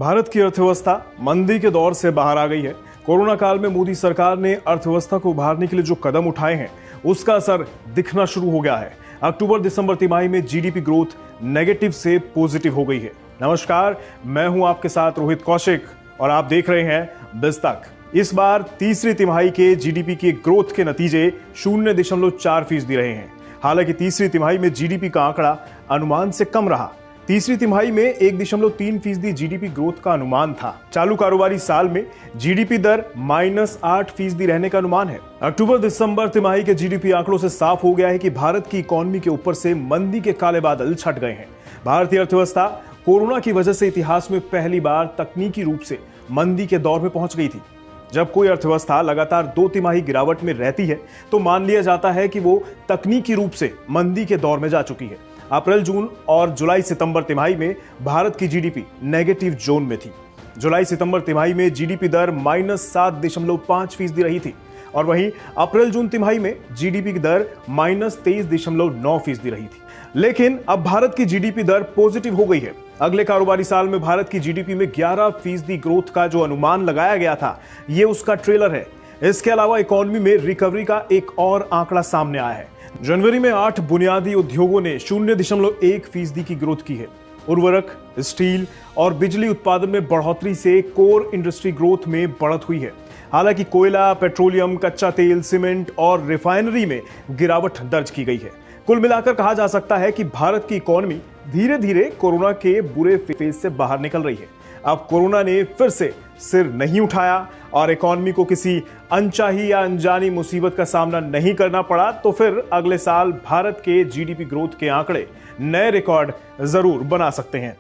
भारत की अर्थव्यवस्था मंदी के दौर से बाहर आ गई है। कोरोना काल में मोदी सरकार ने अर्थव्यवस्था को उभारने के लिए जो कदम उठाए हैं उसका असर दिखना शुरू हो गया है। अक्टूबर दिसंबर तिमाही में जीडीपी ग्रोथ नेगेटिव से पॉजिटिव हो गई है। नमस्कार, मैं हूं आपके साथ रोहित कौशिक और आप देख रहे हैं बिज तक। इस बार तीसरी तिमाही के जीडीपी के ग्रोथ के नतीजे 0.4% रहे हैं। हालांकि तीसरी तिमाही में जीडीपी का आंकड़ा अनुमान से कम रहा। तीसरी तिमाही में 1.3% जीडीपी ग्रोथ का अनुमान था। चालू कारोबारी साल में जीडीपी दर -8% रहने का अनुमान है। अक्टूबर दिसंबर तिमाही के जीडीपी आंकड़ों से साफ हो गया है कि भारत की इकोनॉमी के ऊपर से मंदी के काले बादल छट गए हैं। भारतीय अर्थव्यवस्था कोरोना की वजह से इतिहास में पहली बार तकनीकी रूप से मंदी के दौर में पहुंच गई थी। जब कोई अर्थव्यवस्था लगातार 2 तिमाही गिरावट में रहती है तो मान लिया जाता है कि वो तकनीकी रूप से मंदी के दौर में जा चुकी है। अप्रैल, जून और जुलाई सितंबर तिमाही में भारत की जीडीपी नेगेटिव जोन में थी। जुलाई सितंबर तिमाही में जीडीपी दर -7.5% रही थी और वहीं अप्रैल जून तिमाही में जीडीपी की दर -23.9% रही थी। लेकिन अब भारत की जीडीपी दर पॉजिटिव हो गई है। अगले कारोबारी साल में भारत की जीडीपी में 11% ग्रोथ का जो अनुमान लगाया गया था, ये उसका ट्रेलर है। इसके अलावा इकोनॉमी में रिकवरी का एक और आंकड़ा सामने आया है। जनवरी में 8 बुनियादी उद्योगों ने 0.1% की ग्रोथ की है। उर्वरक, स्टील और बिजली उत्पादन में बढ़ोतरी से कोर इंडस्ट्री ग्रोथ में बढ़त हुई है। हालांकि कोयला, पेट्रोलियम, कच्चा तेल, सीमेंट और रिफाइनरी में गिरावट दर्ज की गई है। कुल मिलाकर कहा जा सकता है कि भारत की इकोनॉमी धीरे धीरे कोरोना के बुरे फेज से बाहर निकल रही है। अब कोरोना ने फिर से सिर नहीं उठाया और इकोनॉमी को किसी अनचाही या अनजानी मुसीबत का सामना नहीं करना पड़ा, तो फिर अगले साल भारत के जीडीपी ग्रोथ के आंकड़े नए रिकॉर्ड जरूर बना सकते हैं।